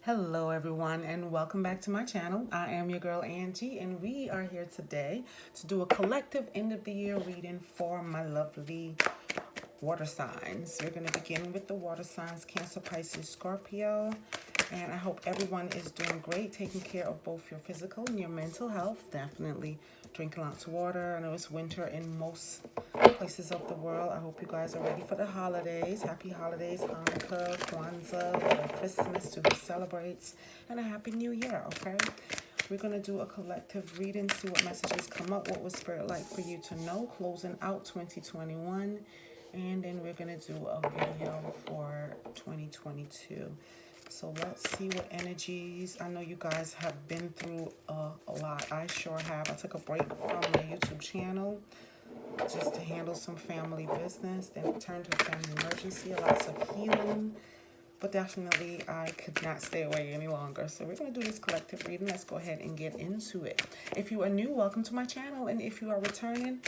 Hello everyone and welcome back to my channel. I am your girl Angie and we are here today to do a collective end of the year reading for my lovely water signs. We're going to begin with the water signs Cancer, Pisces, Scorpio, and I hope everyone is doing great, taking care of both your physical and your mental health. Definitely drinking lots of water. I know it's winter in most places of the world. I hope you guys are ready for the holidays. Happy holidays, Hanukkah, Kwanzaa, or Christmas to who celebrates, and a happy new year, okay? We're going to do a collective reading, see what messages come up, what was Spirit like for you to know, closing out 2021. And then we're going to do a video for 2022. So let's see what energies. I know you guys have been through a lot. I sure have. I took a break from my YouTube channel just to handle some family business. Then it turned to a family emergency, lots of healing. But definitely I could not stay away any longer. So we're going to do this collective reading. Let's go ahead and get into it. If you are new, welcome to my channel. And if you are returning,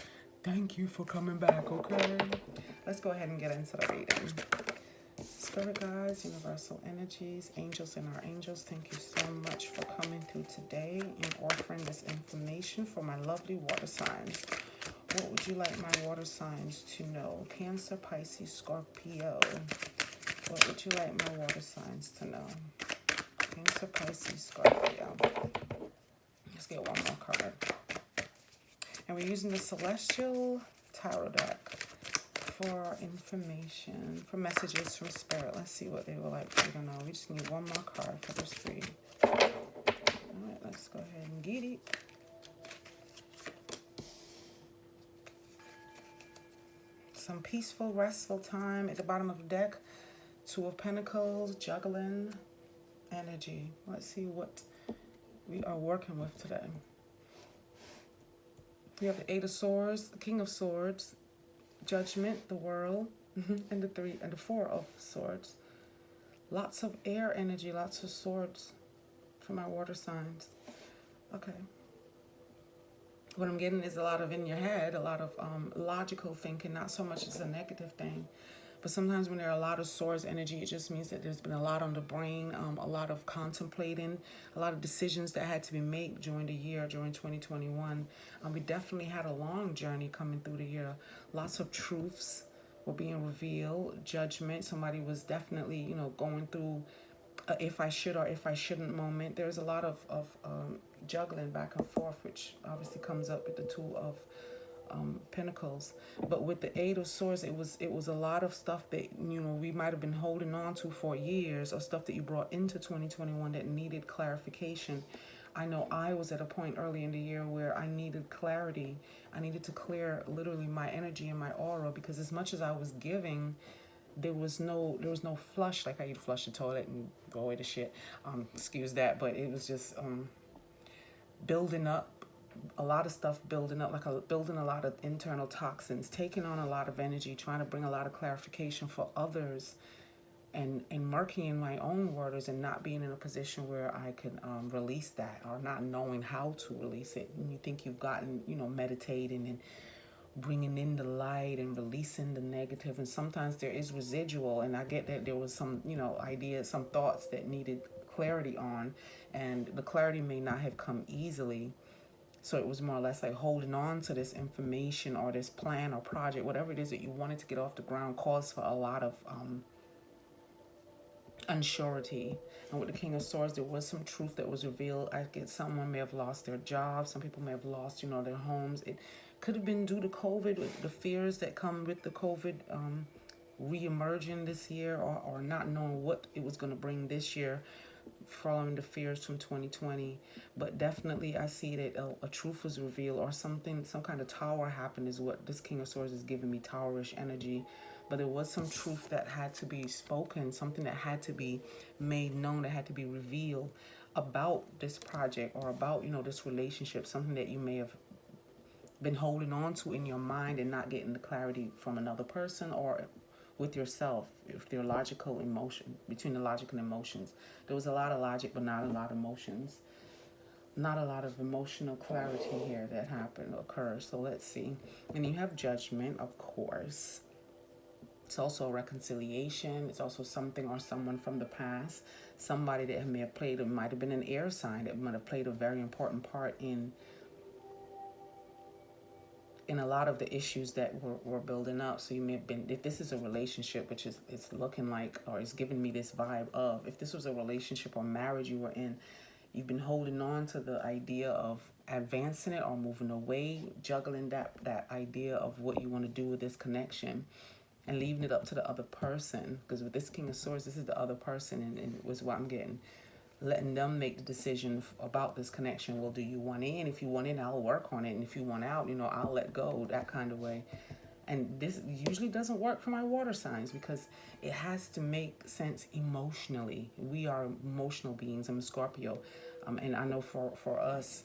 thank you for coming back, okay? Let's go ahead and get into the reading. Spirit guides, universal energies, angels and our angels, thank you so much for coming through today and offering this information for my lovely water signs. What would you like my water signs to know? Cancer, Pisces, Scorpio. What would you like my water signs to know? Cancer, Pisces, Scorpio. Let's get one more card. And we're using the Celestial Tarot deck for information, for messages from Spirit. Let's see what they would like for you to know. We just need one more card for this reading. All right, let's go ahead and get it. Some peaceful, restful time at the bottom of the deck. Two of Pentacles, juggling energy. Let's see what we are working with today. We have the Eight of Swords, the King of Swords, Judgment, the World, and the Four of Swords. Lots of air energy, lots of swords for my water signs. Okay. What I'm getting is a lot of in your head, a lot of logical thinking, not so much as a negative thing. But sometimes when there are a lot of swords energy, it just means that there's been a lot on the brain, a lot of contemplating, a lot of decisions that had to be made during the year, during 2021. We definitely had a long journey coming through the year. Lots of truths were being revealed, judgment. Somebody was definitely, going through a if I should or if I shouldn't moment. There's a lot of juggling back and forth, which obviously comes up with the Two of Pentacles. But with the Eight of Swords, it was a lot of stuff that we might have been holding on to for years, or stuff that you brought into 2021 that needed clarification. I know I was at a point early in the year where I needed clarity. I needed to clear literally my energy and my aura, because as much as I was giving, there was no flush, like how you'd flush the toilet and go away the shit. Excuse that, but it was just building up, a lot of stuff building up, building a lot of internal toxins, taking on a lot of energy, trying to bring a lot of clarification for others, and murking my own waters, and not being in a position where I could release that, or not knowing how to release it. And you think you've gotten, meditating and bringing in the light and releasing the negative, and sometimes there is residual, and I get that there was some, ideas, some thoughts that needed clarity on, and the clarity may not have come easily. So it was more or less like holding on to this information or this plan or project, whatever it is that you wanted to get off the ground, caused for a lot of unsurety. And with the King of Swords, there was some truth that was revealed. I get someone may have lost their job. Some people may have lost, their homes. It could have been due to COVID, the fears that come with the COVID re-emerging this year, or not knowing what it was going to bring this year, following the fears from 2020. But definitely I see that a truth was revealed, or something, some kind of tower happened, is what this King of Swords is giving me, towerish energy. But there was some truth that had to be spoken, something that had to be made known, that had to be revealed about this project, or about, this relationship, something that you may have been holding on to in your mind and not getting the clarity from another person, or with yourself, if they're logical emotion, between the logic and emotions. There was a lot of logic, but not a lot of emotions. Not a lot of emotional clarity here that happened, occurs. So let's see. And you have Judgment, of course. It's also a reconciliation. It's also something or someone from the past. Somebody that may have played, it might have been an air sign that might have played a very important part in a lot of the issues that were building up. So you may have been, if this is a relationship, which is it's looking like, or it's giving me this vibe of, if this was a relationship or marriage you were in, you've been holding on to the idea of advancing it or moving away, juggling that idea of what you want to do with this connection and leaving it up to the other person. Because with this King of Swords, this is the other person, and it was what I'm getting. Letting them make the decision about this connection. Well, do you want in? If you want in, I'll work on it. And if you want out, I'll let go, that kind of way. And this usually doesn't work for my water signs because it has to make sense emotionally. We are emotional beings. I'm a Scorpio. And I know for us,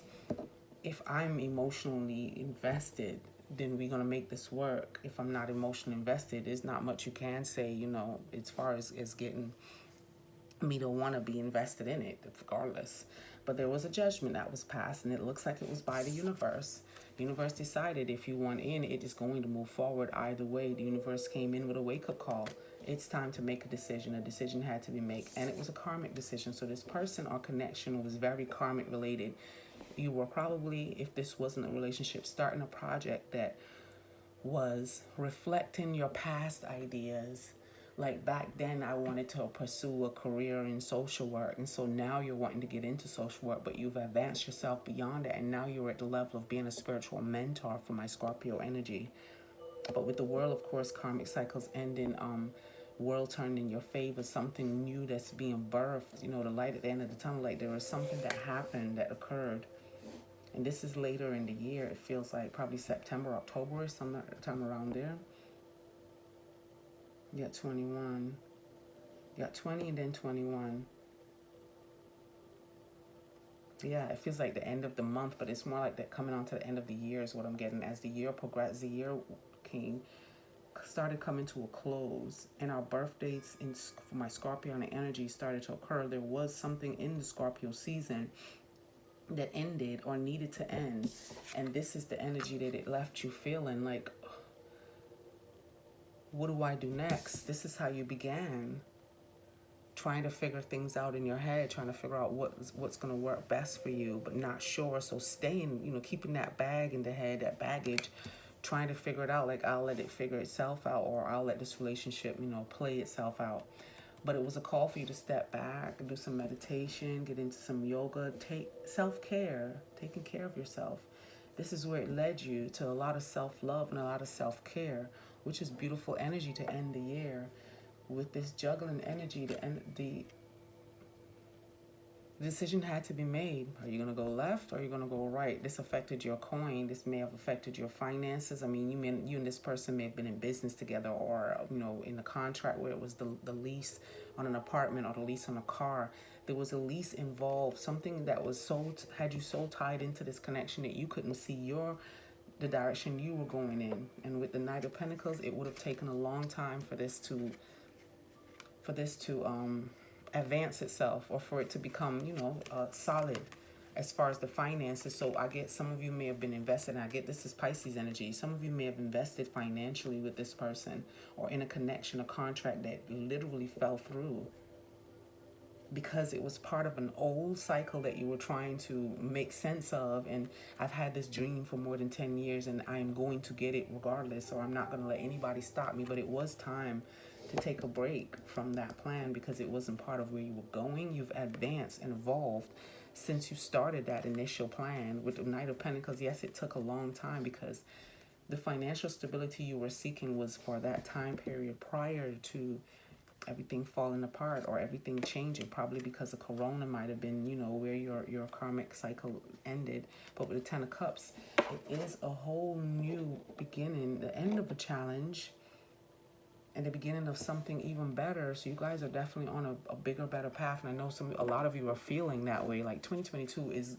if I'm emotionally invested, then we're going to make this work. If I'm not emotionally invested, there's not much you can say, as far as getting me to want to be invested in it, regardless. But there was a judgment that was passed, and it looks like it was by the universe. The universe decided if you want in, it is going to move forward either way. The universe came in with a wake-up call. It's time to make a decision. A decision had to be made, and it was a karmic decision. So this person or connection was very karmic related. You were probably, if this wasn't a relationship, starting a project that was reflecting your past ideas. Like back then, I wanted to pursue a career in social work. And so now you're wanting to get into social work, but you've advanced yourself beyond it. And now you're at the level of being a spiritual mentor for my Scorpio energy. But with the world, of course, karmic cycles ending, world turned in your favor, something new that's being birthed, the light at the end of the tunnel. Like there was something that happened, that occurred. And this is later in the year. It feels like probably September, October, sometime around there. You got 21. You got 20 and then 21. Yeah, it feels like the end of the month, but it's more like that coming on to the end of the year is what I'm getting. As the year progressed, the year started coming to a close, and our birth dates for my Scorpio and energy started to occur. There was something in the Scorpio season that ended or needed to end, and this is the energy that it left you feeling like, what do I do next? This is how you began, trying to figure things out in your head, trying to figure out what's going to work best for you, but not sure. So staying, keeping that bag in the head, that baggage, trying to figure it out. Like, I'll let it figure itself out, or I'll let this relationship, play itself out. But it was a call for you to step back, do some meditation, get into some yoga, take self-care, taking care of yourself. This is where it led you to a lot of self-love and a lot of self-care, which is beautiful energy to end the year. With this juggling energy, the decision had to be made. Are you going to go left or are you going to go right? This affected your coin. This may have affected your finances. I mean, you and this person may have been in business together, or, in a contract where it was the lease on an apartment or the lease on a car. There was a lease involved, something that was had you so tied into this connection that you couldn't see the direction you were going in. And with the Knight of Pentacles, it would have taken a long time for this to advance itself, or for it to become, solid as far as the finances. So I get some of you may have been invested, and I get this is Pisces energy. Some of you may have invested financially with this person, or in a connection, a contract that literally fell through because it was part of an old cycle that you were trying to make sense of. And I've had this dream for more than 10 years, and I'm going to get it regardless, or I'm not going to let anybody stop me. But it was time to take a break from that plan because it wasn't part of where you were going. You've advanced and evolved since you started that initial plan. With the Knight of Pentacles, yes, it took a long time because the financial stability you were seeking was for that time period prior to everything falling apart or everything changing, probably because of Corona might have been, where your karmic cycle ended. But with the Ten of Cups, it is a whole new beginning, the end of a challenge and the beginning of something even better. So you guys are definitely on a bigger, better path. And I know a lot of you are feeling that way. Like 2022 is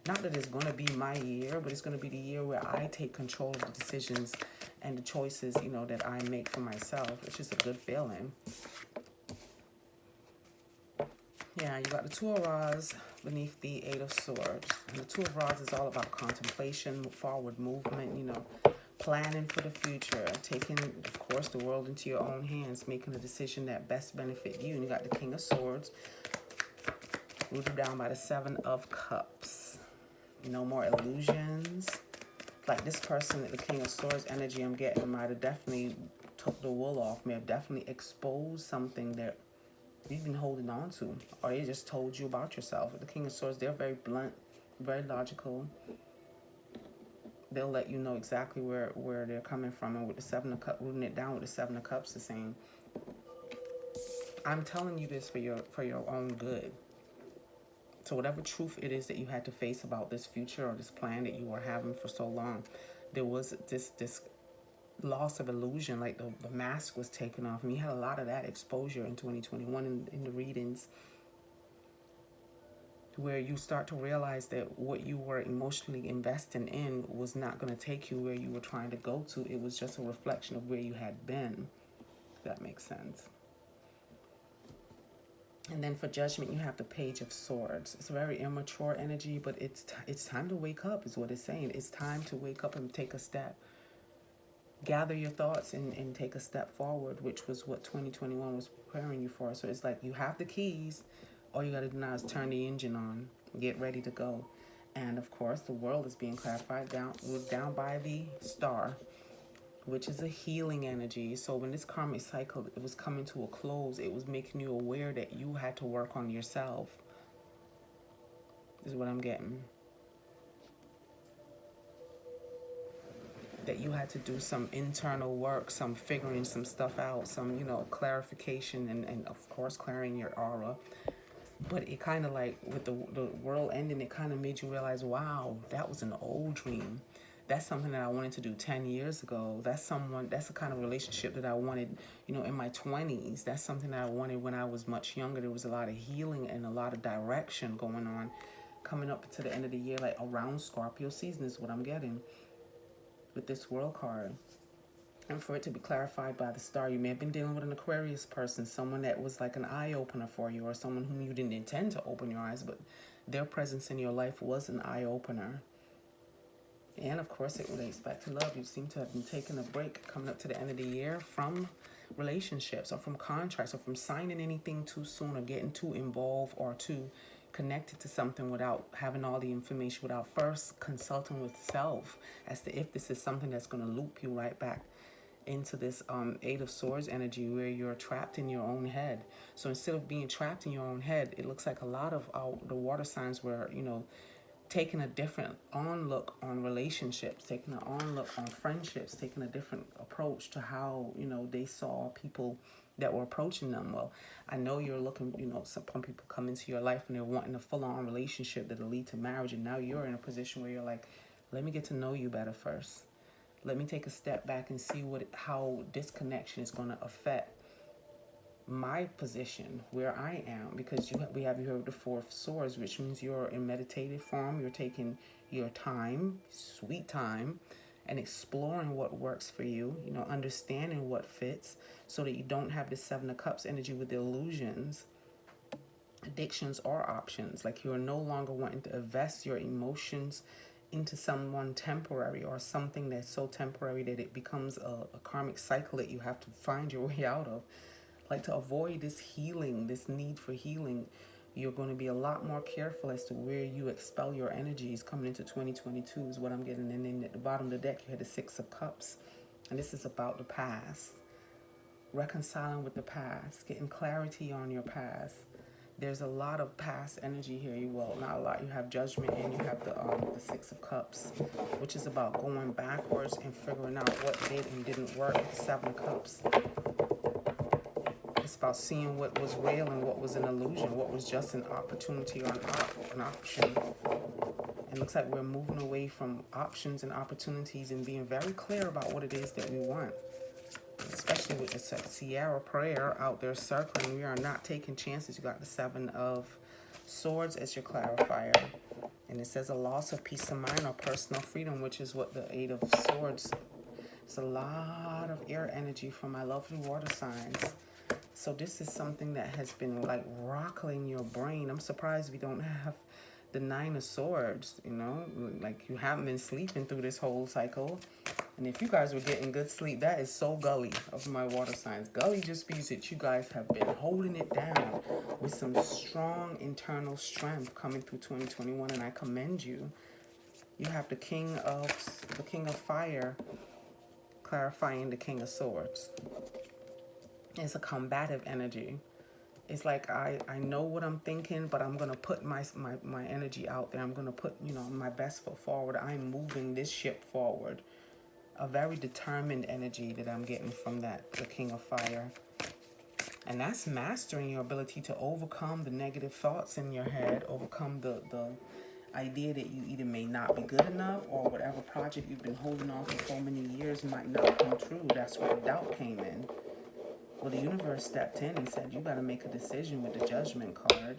not that it's going to be my year, but it's going to be the year where I take control of the decisions and the choices, that I make for myself. It's just a good feeling. Yeah, you got the Two of Rods beneath the Eight of Swords. And the Two of Rods is all about contemplation, forward movement, planning for the future, taking, of course, the world into your own hands, making a decision that best benefit you. And you got the King of Swords, rooted down by the Seven of Cups. No more illusions. Like this person, the King of Swords energy I'm getting might have definitely took the wool off, may have definitely exposed something that you've been holding on to, or they just told you about yourself. The King of Swords, they're very blunt, very logical. They'll let you know exactly where they're coming from. And with the Seven of Cups, rooting it down with the Seven of Cups, the same. I'm telling you this for your own good. So whatever truth it is that you had to face about this future or this plan that you were having for so long, there was this loss of illusion, like the mask was taken off. And you had a lot of that exposure in 2021 in the readings, where you start to realize that what you were emotionally investing in was not going to take you where you were trying to go to. It was just a reflection of where you had been, if that makes sense. And then for Judgment, you have the Page of Swords. It's a very immature energy, but it's time to wake up is what it's saying. It's time to wake up and take a step. Gather your thoughts and take a step forward, which was what 2021 was preparing you for. So it's like you have the keys. All you got to do now is turn the engine on, get ready to go. And of course, the world is being clarified down by the Star, which is a healing energy. So when this karmic cycle, it was coming to a close, it was making you aware that you had to work on yourself. This is what I'm getting. That you had to do some internal work, some figuring some stuff out, some, clarification, and of course, clearing your aura. But it kind of like, with the world ending, it kind of made you realize, wow, that was an old dream. That's something that I wanted to do 10 years ago. That's the kind of relationship that I wanted, in my 20s. That's something that I wanted when I was much younger. There was a lot of healing and a lot of direction going on. Coming up to the end of the year, like around Scorpio season is what I'm getting with this World card. And for it to be clarified by the Star, you may have been dealing with an Aquarius person, someone that was like an eye-opener for you, or someone whom you didn't intend to open your eyes, but their presence in your life was an eye-opener. And of course, it relates back to love. You seem to have been taking a break coming up to the end of the year from relationships or from contracts or from signing anything too soon or getting too involved or too connected to something without having all the information, without first consulting with self as to if this is something that's going to loop you right back into this Eight of Swords energy where you're trapped in your own head. So instead of being trapped in your own head, it looks like a lot of the water signs were, taking a different look on relationships, taking an look on friendships, taking a different approach to how, they saw people that were approaching them. Well, I know you're looking, some people come into your life and they're wanting a full-on relationship that'll lead to marriage. And now you're in a position where you're like, let me get to know you better first. Let me take a step back and see how this connection is going to affect my position where I am, because we have you here with the Four of Swords, which means you're in meditative form. You're taking your time, sweet time, and exploring what works for you, understanding what fits, so that you don't have the Seven of Cups energy with the illusions, addictions, or options. Like you're no longer wanting to invest your emotions into someone temporary or something that's so temporary that it becomes a karmic cycle that you have to find your way out of. Like, to avoid this healing, this need for healing, you're going to be a lot more careful as to where you expel your energies coming into 2022 is what I'm getting. And then at the bottom of the deck, you had the Six of Cups. And this is about the past. Reconciling with the past. Getting clarity on your past. There's a lot of past energy here. Well, not a lot. You have Judgment and you have the Six of Cups, which is about going backwards and figuring out what did and didn't work with the Seven of Cups. It's about seeing what was real and what was an illusion, what was just an opportunity or an option. It looks like we're moving away from options and opportunities and being very clear about what it is that we want. Especially with the Sierra prayer out there circling, we are not taking chances. You got the Seven of Swords as your clarifier. And it says a loss of peace of mind or personal freedom, which is what the Eight of Swords. It's a lot of air energy from my lovely water signs. So this is something that has been like rockling your brain. I'm surprised we don't have the Nine of Swords, you know, like you haven't been sleeping through this whole cycle. And if you guys were getting good sleep, that is so gully of my water signs. Gully just means that you guys have been holding it down with some strong internal strength coming through 2021, and I commend you. You have the King of Fire clarifying the King of Swords. It's a combative energy. It's like I know what I'm thinking, but I'm gonna put my energy out there. I'm gonna put, you know, my best foot forward. I'm moving this ship forward. A very determined energy that I'm getting from that, the King of Fire. And that's mastering your ability to overcome the negative thoughts in your head, overcome the idea that you either may not be good enough, or whatever project you've been holding on for so many years might not come true. That's where doubt came in. Well, the universe stepped in and said, you got to make a decision with the Judgment card.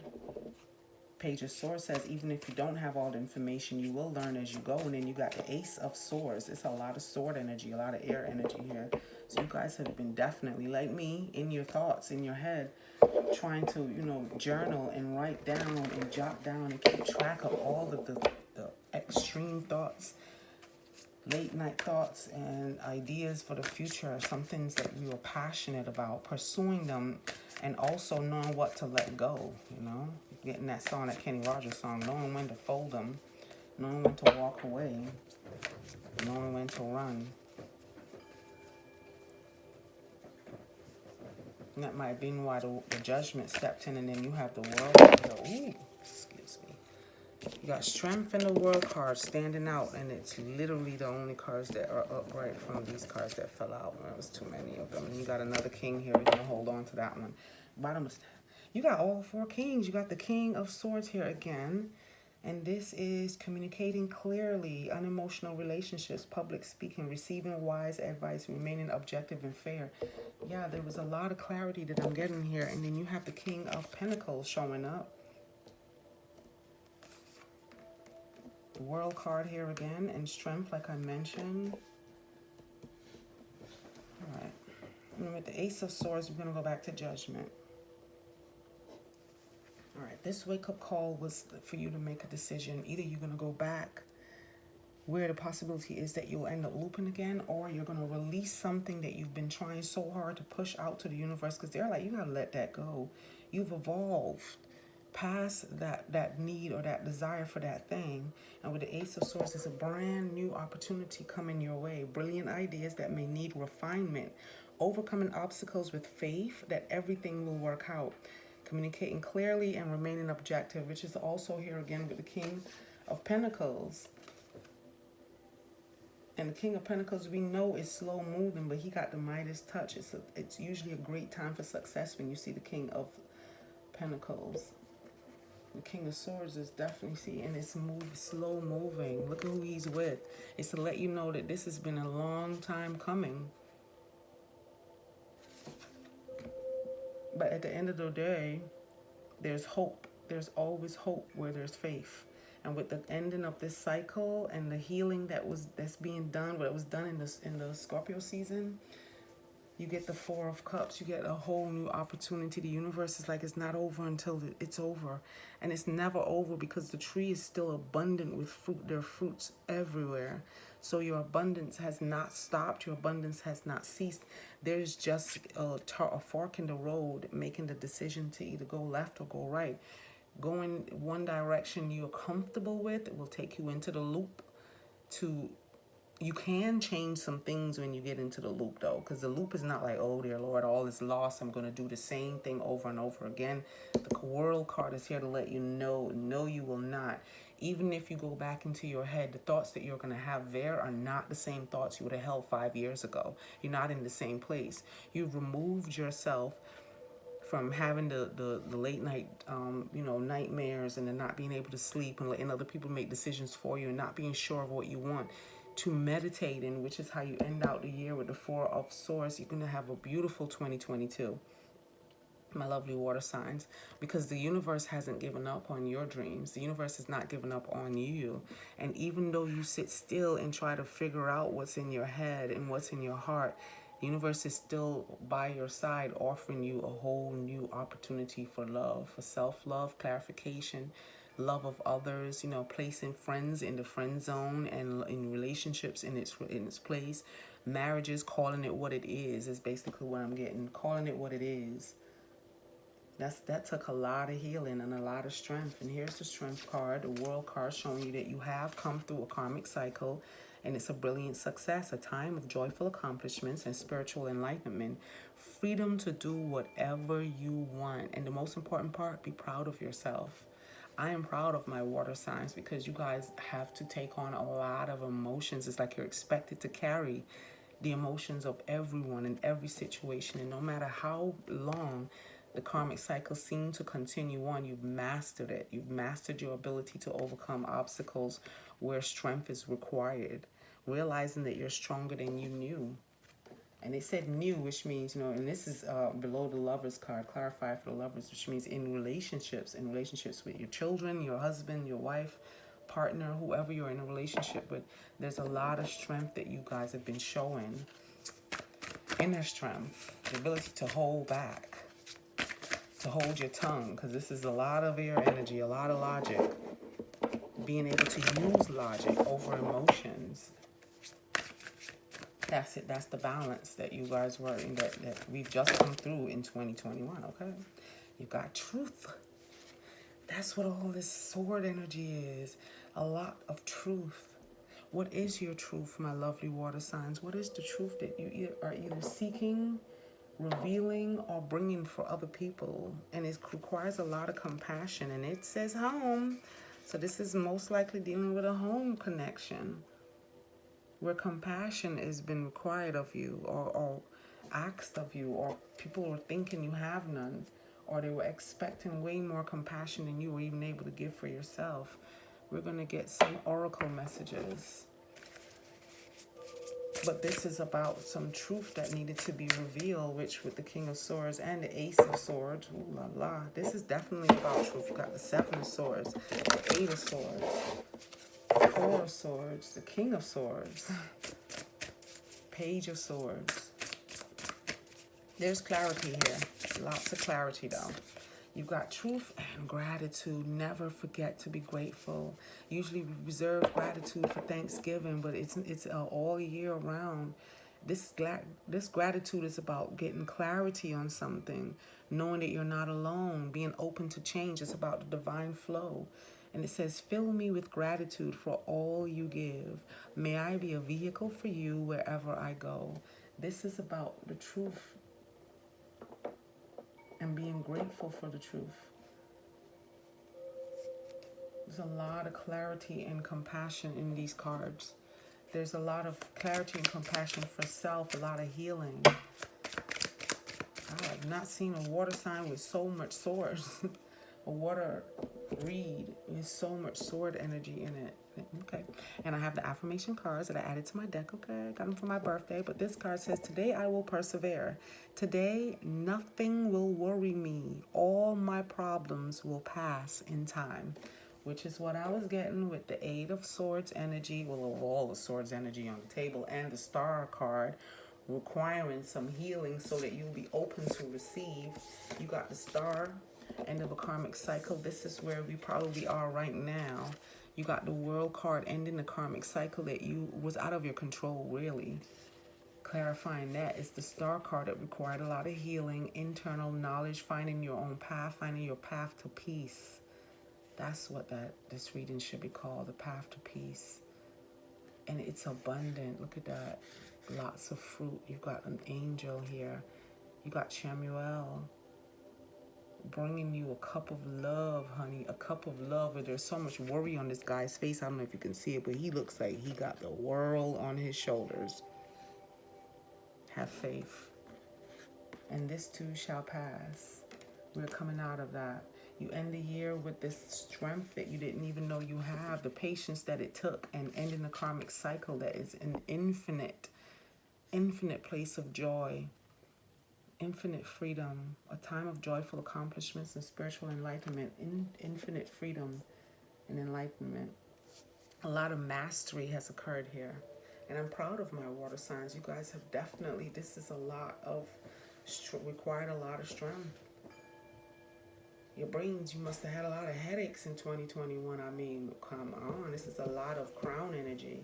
Page of Swords says, even if you don't have all the information, you will learn as you go. And then you got the Ace of Swords. It's a lot of sword energy, a lot of air energy here. So you guys have been definitely, like me, in your thoughts, in your head, trying to, you know, journal and write down and jot down and keep track of all of the extreme thoughts, late night thoughts and ideas for the future, some things that you are passionate about, pursuing them, and also knowing what to let go, you know, getting that song, that Kenny Rogers song, knowing when to fold them, knowing when to walk away, knowing when to run. And that might have been why the Judgment stepped in, and then you have the World. Ooh, excuse me. You got Strength and the World card standing out, and it's literally the only cards that are upright from these cards that fell out. There was too many of them. And you got another King here. We're going to hold on to that one. Bottom of, you got all 4 Kings. You got the King of Swords here again. And this is communicating clearly, unemotional relationships, public speaking, receiving wise advice, remaining objective and fair. Yeah, there was a lot of clarity that I'm getting here. And then you have the King of Pentacles showing up. The World card here again, and Strength, like I mentioned. All right. And with the Ace of Swords, we're going to go back to Judgment. All right, this wake-up call was for you to make a decision. Either you're going to go back where the possibility is that you'll end up looping again, or you're going to release something that you've been trying so hard to push out to the universe, because they're like, you got to let that go. You've evolved past that need or that desire for that thing. And with the Ace of Swords, it's a brand new opportunity coming your way. Brilliant ideas that may need refinement. Overcoming obstacles with faith that everything will work out. Communicating clearly and remaining objective, which is also here again with the King of Pentacles. And the King of Pentacles, we know is slow moving, but he got the Midas touch. It's usually a great time for success when you see the King of Pentacles. The King of Swords is definitely seeing it's slow moving. Look at who he's with. It's to let you know that this has been a long time coming. But at the end of the day, there's hope. There's always hope where there's faith. And with the ending of this cycle and the healing that's being done, what was done in the Scorpio season, you get the Four of Cups. You get a whole new opportunity. The universe is like, it's not over until it's over. And it's never over because the tree is still abundant with fruit. There are fruits everywhere. So your abundance has not stopped. Your abundance has not ceased. There's just a fork in the road, making the decision to either go left or go right. Going one direction you're comfortable with, it will take you into the loop. You can change some things when you get into the loop, though, because the loop is not like, oh dear Lord, all is lost, I'm going to do the same thing over and over again. The World card is here to let you know, no, you will not. Even if you go back into your head, the thoughts that you're going to have there are not the same thoughts you would have held 5 years ago. You're not in the same place. You've removed yourself from having the late night, nightmares, and then not being able to sleep and letting other people make decisions for you and not being sure of what you want, to meditating, which is how you end out the year with the Four of Swords. You're going to have a beautiful 2022, my lovely water signs, because the universe hasn't given up on your dreams. The universe has not given up on you. And even though you sit still and try to figure out what's in your head and what's in your heart, the universe is still by your side, offering you a whole new opportunity for love, for self-love, clarification, love of others, you know, placing friends in the friend zone and in relationships in its place. Marriages, calling it what it is basically what I'm getting. Calling it what it is. That took a lot of healing and a lot of strength. And here's the strength card, the world card, showing you that you have come through a karmic cycle, and it's a brilliant success, a time of joyful accomplishments and spiritual enlightenment, freedom to do whatever you want. And the most important part, be proud of yourself. I am proud of my water signs, because you guys have to take on a lot of emotions. It's like you're expected to carry the emotions of everyone in every situation. And no matter how long the karmic cycle seems to continue on, you've mastered it. You've mastered your ability to overcome obstacles where strength is required, realizing that you're stronger than you knew. And it said new, which means, you know, and this is below the Lovers card, clarify for the Lovers, which means in relationships with your children, your husband, your wife, partner, whoever you're in a relationship with. There's a lot of strength that you guys have been showing. Inner strength, the ability to hold back, to hold your tongue, because this is a lot of air energy, a lot of logic. Being able to use logic over emotions. That's it. That's the balance that you guys were in, that we've just come through in 2021, okay? You got truth. That's what all this sword energy is. A lot of truth. What is your truth, my lovely water signs? What is the truth that you are either seeking, revealing, or bringing for other people? And it requires a lot of compassion. And it says home. So this is most likely dealing with a home connection, where compassion has been required of you, or asked of you, or people were thinking you have none, or they were expecting way more compassion than you were even able to give for yourself. We're going to get some oracle messages. But this is about some truth that needed to be revealed, which with the King of Swords and the Ace of Swords, ooh la la, this is definitely about truth. You got the Seven of Swords, the Eight of Swords, the Four of Swords, the King of Swords, Page of Swords. There's clarity here. Lots of clarity though. You've got truth and gratitude. Never forget to be grateful. Usually we reserve gratitude for Thanksgiving, but it's all year round. This gratitude is about getting clarity on something, knowing that you're not alone, being open to change. It's about the divine flow. And it says, fill me with gratitude for all you give. May I be a vehicle for you wherever I go. This is about the truth and being grateful for the truth. There's a lot of clarity and compassion in these cards. There's a lot of clarity and compassion for self, a lot of healing. I have not seen a water sign with so much swords. A water reed with so much sword energy in it. Okay. And I have the affirmation cards that I added to my deck. Okay. I got them for my birthday. But this card says, today I will persevere. Today, nothing will worry me. All my problems will pass in time. Which is what I was getting with the Eight of Swords energy. Well, of all the swords energy on the table. And the Star card, requiring some healing so that you'll be open to receive. You got the Star, end of a karmic cycle. This is where we probably are right now. You got the World card, ending the karmic cycle that you was out of your control, really. Clarifying that, it's the Star card that required a lot of healing, internal knowledge, finding your own path, finding your path to peace. That's what this reading should be called, the path to peace. And it's abundant. Look at that. Lots of fruit. You've got an angel here. You got Chamuel bringing you a cup of love, honey. A cup of love. But there's so much worry on this guy's face. I don't know if you can see it, but he looks like he got the world on his shoulders. Have faith. And this too shall pass. We're coming out of that. You end the year with this strength that you didn't even know you have. The patience that it took, and ending the karmic cycle that is an infinite place of joy. Infinite freedom, a time of joyful accomplishments and spiritual enlightenment, infinite freedom and enlightenment. A lot of mastery has occurred here. And I'm proud of my water signs. You guys have definitely, this is a lot of, required a lot of strength. Your brains, you must have had a lot of headaches in 2021. I mean, come on. This is a lot of crown energy.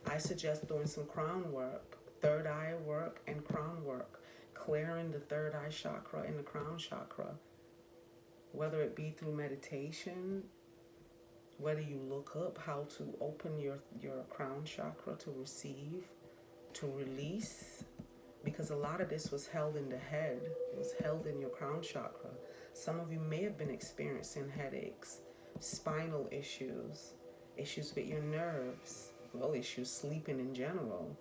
I suggest doing some crown work, third eye work, and crown work. Clearing the third eye chakra and the crown chakra. Whether it be through meditation, whether you look up how to open your crown chakra to receive, to release. Because a lot of this was held in the head. It was held in your crown chakra. Some of you may have been experiencing headaches, spinal issues, issues with your nerves, well, issues sleeping in general.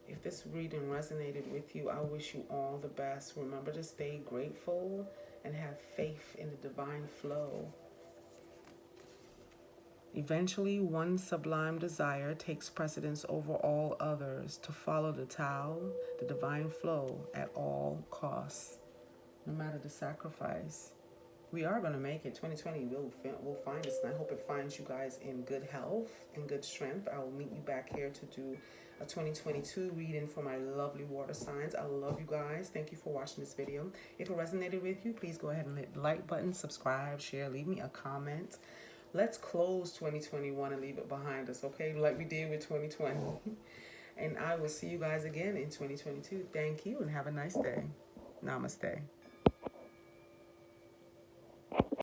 If this reading resonated with you, I wish you all the best. Remember to stay grateful and have faith in the divine flow. Eventually, one sublime desire takes precedence over all others, to follow the Tao, the divine flow, at all costs, no matter the sacrifice. We are going to make it. 2020 will find us, and I hope it finds you guys in good health and good strength. I will meet you back here to do a 2022 reading for my lovely water signs. I love you guys. Thank you for watching this video. If it resonated with you, please go ahead and hit the like button, subscribe, share, leave me a comment. Let's close 2021 and leave it behind us, okay? Like we did with 2020. And I will see you guys again in 2022. Thank you and have a nice day. Namaste.